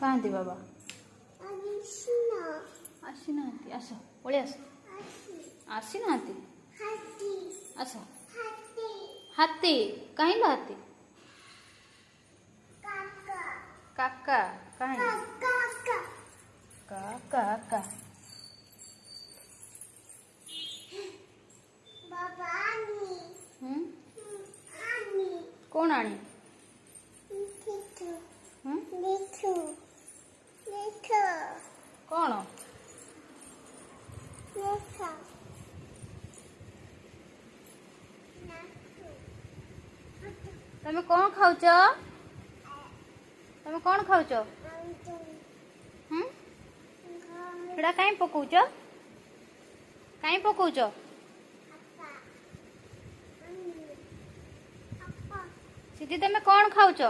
कहाँती बाबा आसी ना आस पलि आस आसी ना आस हाथी कहीं हाथी काका कहीं काका का कौन आनी कौन तमें कौन खाऊच तमें कौन खाऊच सेटा कहीं पकाउच कहीं पकाउच सिद्धि तमें कौन खाऊच